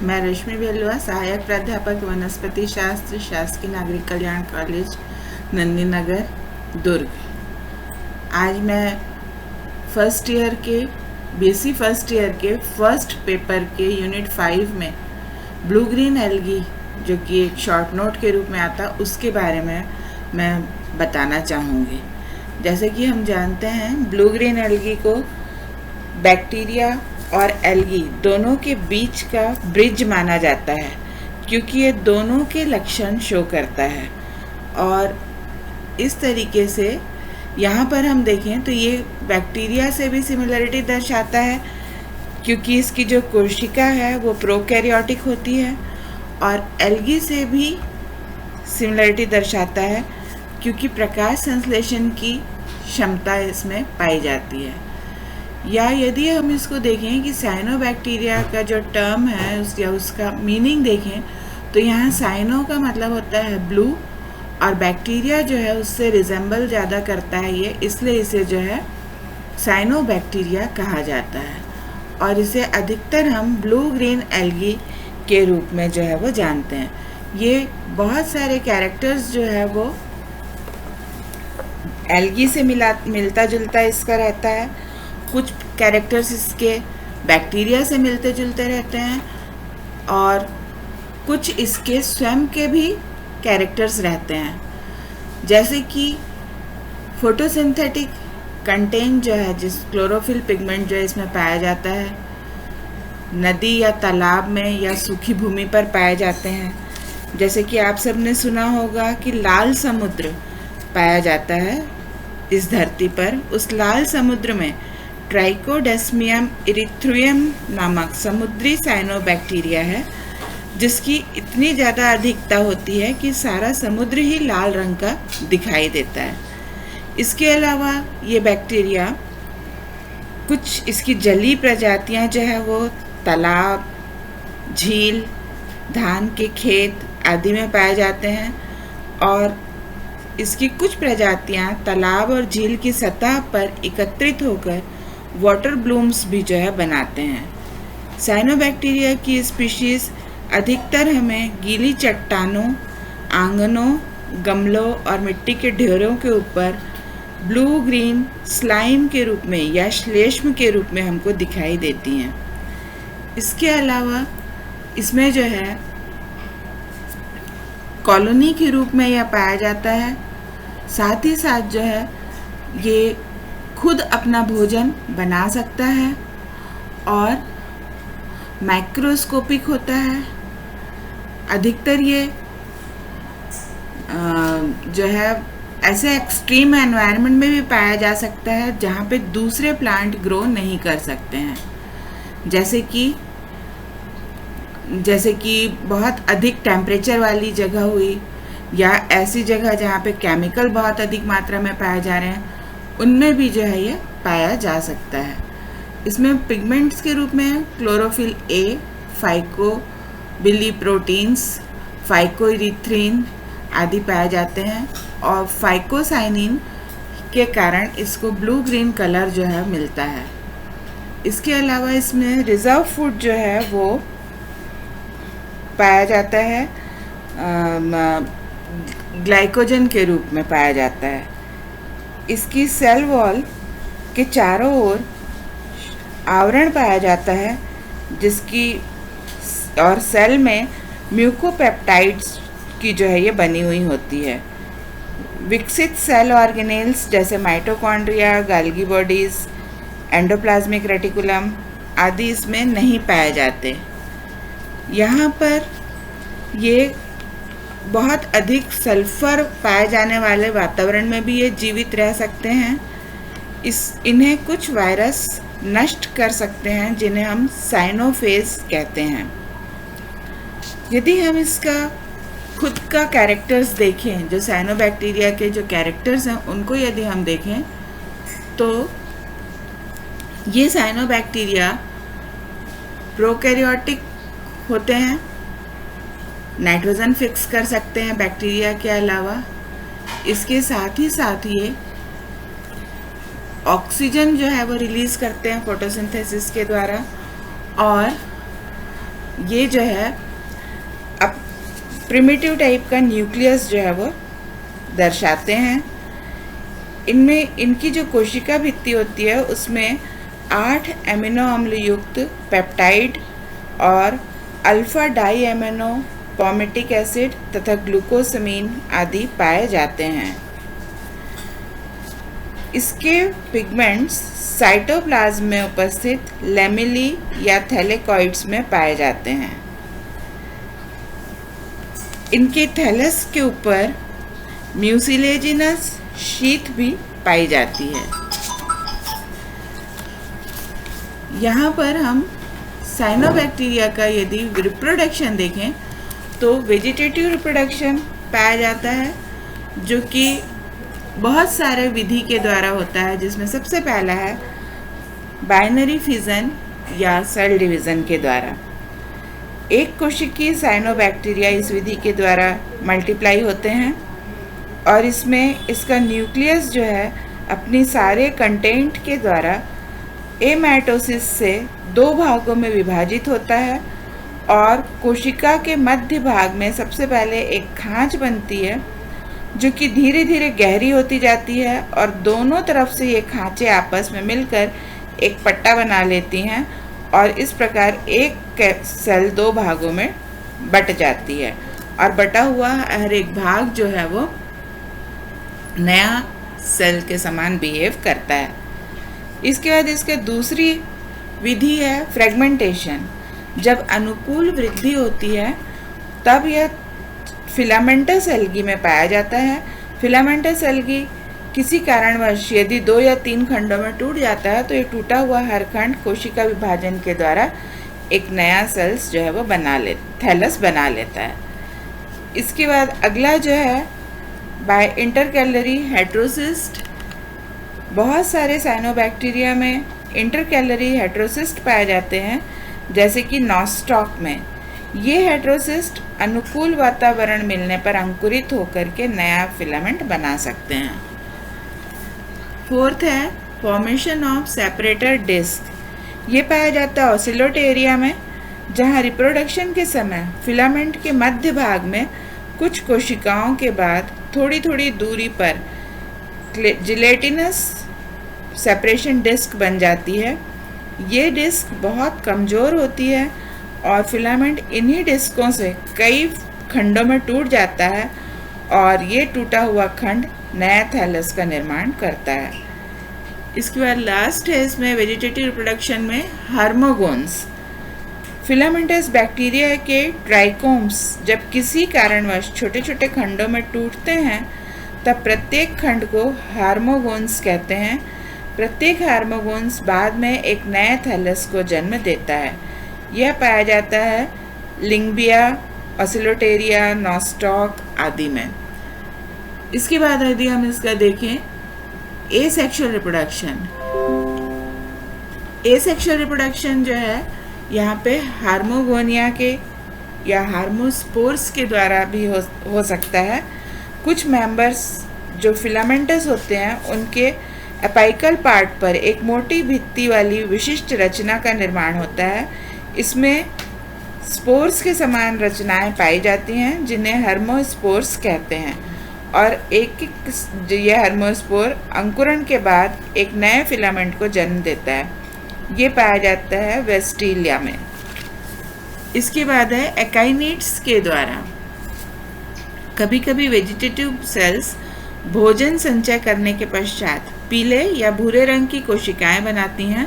मैं रश्मि बेलुआ, सहायक प्राध्यापक वनस्पति शास्त्र, शासकीय नागरिक कल्याण कॉलेज, नंदी नगर, दुर्ग। आज मैं बीएससी फर्स्ट ईयर के फर्स्ट पेपर के यूनिट 5 में ब्लू ग्रीन एल्गी, जो कि एक शॉर्ट नोट के रूप में आता, उसके बारे में मैं बताना चाहूँगी। जैसे कि हम जानते हैं, ब्लू ग्रीन एल्गी को बैक्टीरिया और एल्गी दोनों के बीच का ब्रिज माना जाता है, क्योंकि ये दोनों के लक्षण शो करता है। और इस तरीके से यहाँ पर हम देखें तो ये बैक्टीरिया से भी सिमिलरिटी दर्शाता है, क्योंकि इसकी जो कोशिका है वो प्रोकैरियोटिक होती है, और एल्गी से भी सिमिलरिटी दर्शाता है, क्योंकि प्रकाश संश्लेषण की क्षमता इसमें पाई जाती है। या यदि हम इसको देखें कि साइनोबैक्टीरिया का जो टर्म है उसका मीनिंग देखें, तो यहाँ साइनो का मतलब होता है ब्लू, और बैक्टीरिया जो है उससे रिजेंबल ज़्यादा करता है ये, इसलिए इसे जो है साइनोबैक्टीरिया कहा जाता है। और इसे अधिकतर हम ब्लू ग्रीन एल्गी के रूप में जो है वो जानते हैं। ये बहुत सारे कैरेक्टर्स जो है वो एल्गी से मिलता जुलता इसका रहता है। कुछ कैरेक्टर्स इसके बैक्टीरिया से मिलते जुलते रहते हैं, और कुछ इसके स्वयं के भी कैरेक्टर्स रहते हैं। जैसे कि फोटोसिंथेटिक कंटेंट जो है, जिस क्लोरोफिल पिगमेंट जो इसमें पाया जाता है, नदी या तालाब में या सूखी भूमि पर पाए जाते हैं। जैसे कि आप सब ने सुना होगा कि लाल समुद्र पाया जाता है इस धरती पर। उस लाल समुद्र में ट्राइकोडेस्मियम इरिथ्रियम नामक समुद्री साइनोबैक्टीरिया है, जिसकी इतनी ज़्यादा अधिकता होती है कि सारा समुद्र ही लाल रंग का दिखाई देता है। इसके अलावा ये बैक्टीरिया, कुछ इसकी जलीय प्रजातियां जो है वो तालाब, झील, धान के खेत आदि में पाए जाते हैं, और इसकी कुछ प्रजातियां तालाब और झील की सतह पर एकत्रित होकर वाटर ब्लूम्स भी जो है बनाते हैं। साइनोबैक्टीरिया की स्पीशीज़ अधिकतर हमें गीली चट्टानों, आंगनों, गमलों और मिट्टी के ढेरों के ऊपर ब्लू ग्रीन स्लाइम के रूप में या श्लेष्म के रूप में हमको दिखाई देती हैं। इसके अलावा इसमें जो है कॉलोनी के रूप में यह पाया जाता है। साथ ही साथ जो है ये खुद अपना भोजन बना सकता है, और माइक्रोस्कोपिक होता है। अधिकतर ये जो है ऐसे एक्सट्रीम एनवायरनमेंट में भी पाया जा सकता है जहाँ पे दूसरे प्लांट ग्रो नहीं कर सकते हैं। जैसे कि बहुत अधिक टेम्परेचर वाली जगह हुई, या ऐसी जगह जहाँ पे केमिकल बहुत अधिक मात्रा में पाए जा रहे हैं, उनमें भी जो है ये पाया जा सकता है। इसमें पिगमेंट्स के रूप में क्लोरोफिल ए, फाइकोबिलिप्रोटीन्स, फाइकोइरिथ्रिन आदि पाए जाते हैं, और फाइकोसाइनिन के कारण इसको ब्लू ग्रीन कलर जो है मिलता है। इसके अलावा इसमें रिजर्व फूड जो है वो पाया जाता है, ग्लाइकोजन के रूप में पाया जाता है। इसकी सेल वॉल के चारों ओर आवरण पाया जाता है, और सेल में म्यूकोपेप्टाइड्स की जो है ये बनी हुई होती है। विकसित सेल ऑर्गेनेल्स जैसे माइटोकॉन्ड्रिया, गाल्गी बॉडीज, एंडोप्लाज्मिक रेटिकुलम आदि इसमें नहीं पाए जाते। यहाँ पर ये बहुत अधिक सल्फर पाए जाने वाले वातावरण में भी ये जीवित रह सकते हैं। इन्हें कुछ वायरस नष्ट कर सकते हैं, जिन्हें हम साइनोफेज कहते हैं। यदि हम इसका खुद का कैरेक्टर्स देखें, जो साइनोबैक्टीरिया के जो कैरेक्टर्स हैं उनको यदि हम देखें, तो ये साइनोबैक्टीरिया प्रोकैरियोटिक होते हैं, नाइट्रोजन फिक्स कर सकते हैं बैक्टीरिया के अलावा। इसके साथ ही ये ऑक्सीजन जो है वो रिलीज़ करते हैं फोटोसिंथेसिस के द्वारा, और ये जो है अब प्रिमिटिव टाइप का न्यूक्लियस जो है वो दर्शाते हैं। इनमें इनकी जो कोशिका भित्ति होती है उसमें 8 एमिनो अम्ल युक्त पेप्टाइड और अल्फा डाई एमिनो पॉमेटिक एसिड तथा ग्लूकोसमीन आदि पाए जाते हैं। इसके पिगमेंट्स साइटोप्लाज्म में उपस्थित लैमेली या थैलेकॉइड्स में पाए जाते हैं। इनके थैलस के ऊपर म्यूसिलेजिनस शीथ भी पाई जाती है। यहाँ पर हम साइनोबैक्टीरिया का यदि रिप्रोडक्शन देखें तो वेजिटेटिव रिप्रोडक्शन पाया जाता है, जो कि बहुत सारे विधि के द्वारा होता है, जिसमें सबसे पहला है बाइनरी फिजन या सेल डिवीज़न के द्वारा। एक कोशिकीय साइनोबैक्टीरिया इस विधि के द्वारा मल्टीप्लाई होते हैं और इसमें इसका न्यूक्लियस जो है अपनी सारे कंटेंट के द्वारा एमाइटोसिस से 2 भागों में विभाजित होता है और कोशिका के मध्य भाग में सबसे पहले एक खांच बनती है जो कि धीरे धीरे गहरी होती जाती है और दोनों तरफ से ये खांचे आपस में मिलकर एक पट्टा बना लेती हैं और इस प्रकार एक सेल 2 भागों में बट जाती है और बटा हुआ हर एक भाग जो है वो नया सेल के समान बिहेव करता है। इसके बाद इसके दूसरी विधि है फ्रेगमेंटेशन। जब अनुकूल वृद्धि होती है तब यह फिलामेंटस एल्गी में पाया जाता है। फिलामेंटस एल्गी किसी कारणवश यदि 2 या 3 खंडों में टूट जाता है तो ये टूटा हुआ हर खंड कोशिका विभाजन के द्वारा एक नया सेल्स जो है वो थैलस बना लेता है। इसके बाद अगला जो है बाय इंटरकैलरी हेट्रोसिस्ट। बहुत सारे साइनोबैक्टीरिया में इंटरकैलरी हेट्रोसिस्ट पाए जाते हैं, जैसे कि नॉस्टॉक में। ये हेट्रोसिस्ट अनुकूल वातावरण मिलने पर अंकुरित होकर के नया फिलामेंट बना सकते हैं। 4th है फॉर्मेशन ऑफ सेपरेटर डिस्क। ये पाया जाता है ओसिलोट एरिया में, जहाँ रिप्रोडक्शन के समय फिलामेंट के मध्य भाग में कुछ कोशिकाओं के बाद थोड़ी थोड़ी दूरी पर जिलेटिनस सेपरेशन डिस्क बन जाती है। ये डिस्क बहुत कमज़ोर होती है और फिलामेंट इन्हीं डिस्कों से कई खंडों में टूट जाता है और ये टूटा हुआ खंड नया थैलस का निर्माण करता है। इसके बाद लास्ट है इसमें वेजिटेटिव रिप्रोडक्शन में हार्मोगोन्स। फिलामेंटस बैक्टीरिया के ट्राइकोम्स जब किसी कारणवश छोटे छोटे खंडों में टूटते हैं तब प्रत्येक खंड को हार्मोगोन्स कहते हैं। प्रत्येक हार्मोगोन्स बाद में एक नए थैलस को जन्म देता है। यह पाया जाता है लिंगबिया, ओसिलोटेरिया, नॉस्टॉक आदि में। इसके बाद यदि हम इसका देखें एसेक्सुअल रिप्रोडक्शन। एसेक्सुअल रिप्रोडक्शन जो है यहाँ पे हार्मोगोनिया के या हार्मोस्पोर्स के द्वारा भी हो सकता है। कुछ मेंबर्स जो फिलामेंटस होते हैं उनके एपाइकल पार्ट पर एक मोटी भित्ति वाली विशिष्ट रचना का निर्माण होता है। इसमें स्पोर्स के समान रचनाएं पाई जाती हैं जिन्हें हर्मोस्पोर्स कहते हैं और एक यह हर्मोस्पोर अंकुरण के बाद एक नए फिलामेंट को जन्म देता है। ये पाया जाता है वेस्टिलिया में। इसके बाद है एकाइनेट्स के द्वारा। कभी कभी वेजिटेटिव सेल्स भोजन संचय करने के पश्चात पीले या भूरे रंग की कोशिकाएं बनाती हैं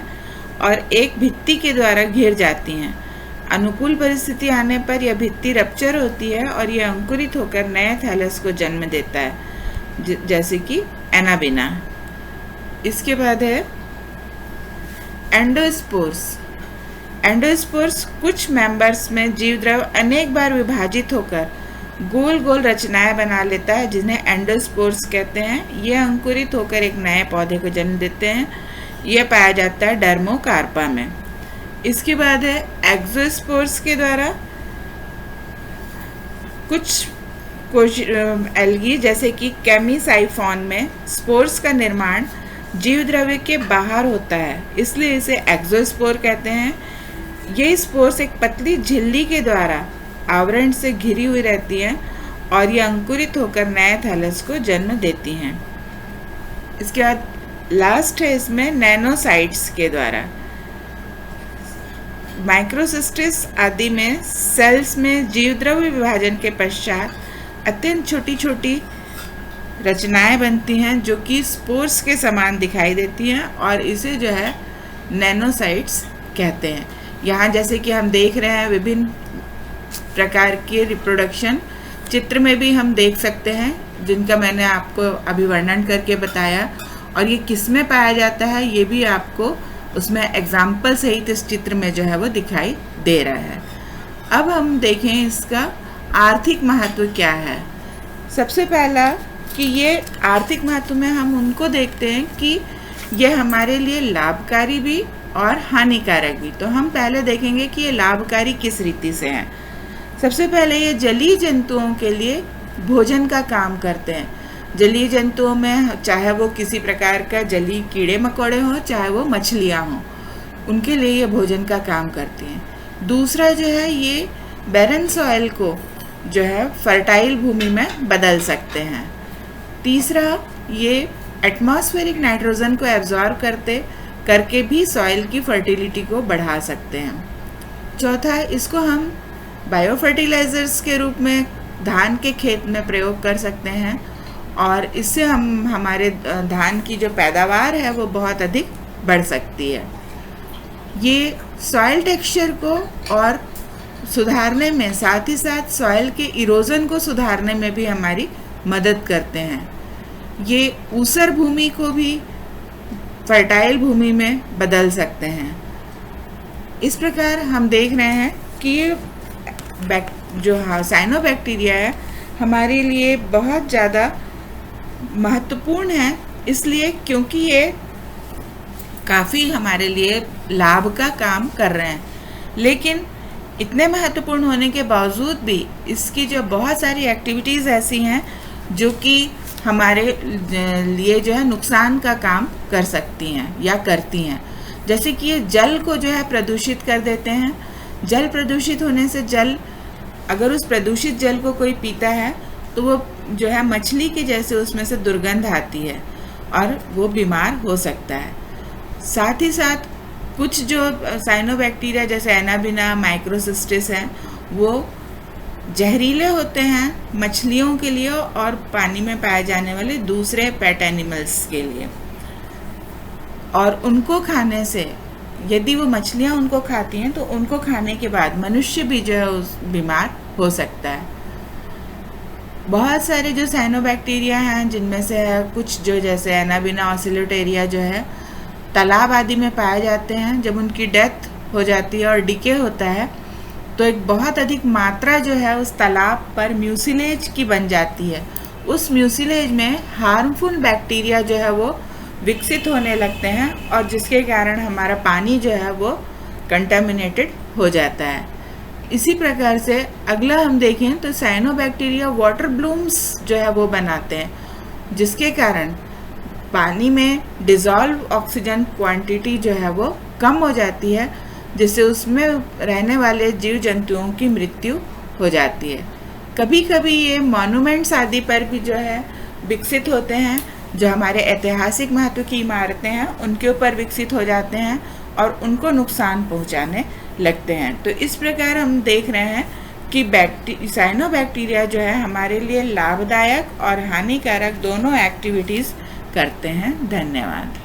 और एक भित्ति के द्वारा घिर जाती हैं। अनुकूल परिस्थिति आने पर यह भित्ति रप्चर होती है और यह अंकुरित होकर नए थैलस को जन्म देता है, जैसे कि एनाबिना। इसके बाद है एंडोस्पोर्स। एंडोस्पोर्स कुछ मेंबर्स में जीवद्रव अनेक बार विभाजित होकर गोल गोल रचनाएं बना लेता है जिन्हें एंडोस्पोर्स कहते हैं। ये अंकुरित होकर एक नए पौधे को जन्म देते हैं। यह पाया जाता है डर्मोकार्पा में। इसके बाद है एक्सोस्पोर्स के द्वारा। कुछ एल्गी जैसे कि कैमीसाइफॉन में स्पोर्स का निर्माण जीवद्रव्य के बाहर होता है, इसलिए इसे एक्सोस्पोर कहते हैं। ये स्पोर्स एक पतली झिल्ली के द्वारा आवरण से घिरी हुई रहती हैं और ये अंकुरित होकर नए थैलस को जन्म देती हैं। इसके बाद लास्ट है इसमें नैनोसाइट्स के द्वारा। माइक्रोसिस्टिस आदि में सेल्स में जीवद्रव्य विभाजन के पश्चात अत्यंत छोटी छोटी रचनाएं बनती हैं जो कि स्पोर्स के समान दिखाई देती हैं और इसे जो है नैनोसाइट्स कहते हैं। यहाँ जैसे कि हम देख रहे हैं विभिन्न प्रकार के रिप्रोडक्शन चित्र में भी हम देख सकते हैं, जिनका मैंने आपको अभी वर्णन करके बताया, और ये किस में पाया जाता है ये भी आपको उसमें एग्जाम्पल सहित इस चित्र में जो है वो दिखाई दे रहा है। अब हम देखें इसका आर्थिक महत्व क्या है। सबसे पहला कि ये आर्थिक महत्व में हम उनको देखते हैं कि ये हमारे लिए लाभकारी भी और हानिकारक भी। तो हम पहले देखेंगे कि ये लाभकारी किस रीति से हैं। सबसे पहले ये जलीय जंतुओं के लिए भोजन का काम करते हैं। जलीय जंतुओं में चाहे वो किसी प्रकार का जलीय कीड़े मकोड़े हों, चाहे वो मछलियाँ हों, उनके लिए ये भोजन का काम करती हैं। दूसरा जो है ये बैरन सॉइल को जो है फर्टाइल भूमि में बदल सकते हैं। तीसरा ये एटमॉस्फेरिक नाइट्रोजन को एब्जॉर्ब करके भी सॉइल की फर्टिलिटी को बढ़ा सकते हैं। चौथा इसको हम बायो फर्टिलाइजर्स के रूप में धान के खेत में प्रयोग कर सकते हैं और इससे हम हमारे धान की जो पैदावार है वो बहुत अधिक बढ़ सकती है। ये सॉइल टेक्सचर को और सुधारने में, साथ ही साथ सॉइल के इरोजन को सुधारने में भी हमारी मदद करते हैं। ये ऊसर भूमि को भी फर्टाइल भूमि में बदल सकते हैं। इस प्रकार हम देख रहे हैं कि ये जो साइनोबैक्टीरिया है हमारे लिए बहुत ज़्यादा महत्वपूर्ण है, इसलिए क्योंकि ये काफ़ी हमारे लिए लाभ का काम कर रहे हैं। लेकिन इतने महत्वपूर्ण होने के बावजूद भी इसकी जो बहुत सारी एक्टिविटीज़ ऐसी हैं जो कि हमारे लिए जो है नुकसान का काम कर सकती हैं या करती हैं। जैसे कि ये जल को जो है प्रदूषित कर देते हैं। जल प्रदूषित होने से अगर उस प्रदूषित जल को कोई पीता है तो वो जो है मछली के जैसे उसमें से दुर्गंध आती है और वो बीमार हो सकता है। साथ ही साथ कुछ जो साइनोबैक्टीरिया जैसे एनाबिना, माइक्रोसिस्टिस हैं, वो जहरीले होते हैं मछलियों के लिए और पानी में पाए जाने वाले दूसरे पेट एनिमल्स के लिए। और उनको खाने से, यदि वो मछलियाँ उनको खाती हैं तो उनको खाने के बाद मनुष्य भी जो है बीमार हो सकता है। बहुत सारे जो साइनोबैक्टीरिया हैं जिनमें से कुछ जो जैसे एनाबिना ऑसिलेटेरिया जो है तालाब आदि में पाए जाते हैं। जब उनकी डेथ हो जाती है और डिके होता है तो एक बहुत अधिक मात्रा जो है उस तालाब पर म्यूसिलेज की बन जाती है। उस म्यूसिलेज में हार्मफुल बैक्टीरिया जो है वो विकसित होने लगते हैं और जिसके कारण हमारा पानी जो है वो कंटामिनेटेड हो जाता है। इसी प्रकार से अगला हम देखें तो साइनोबैक्टीरिया वाटर ब्लूम्स जो है वो बनाते हैं, जिसके कारण पानी में डिज़ोल्व ऑक्सीजन क्वांटिटी जो है वो कम हो जाती है, जिससे उसमें रहने वाले जीव जंतुओं की मृत्यु हो जाती है। कभी कभी ये मॉन्यूमेंट्स आदि पर भी जो है विकसित होते हैं, जो हमारे ऐतिहासिक महत्व की इमारतें हैं उनके ऊपर विकसित हो जाते हैं और उनको नुकसान पहुंचाने लगते हैं। तो इस प्रकार हम देख रहे हैं कि साइनोबैक्टीरिया जो है हमारे लिए लाभदायक और हानिकारक दोनों एक्टिविटीज़ करते हैं। धन्यवाद।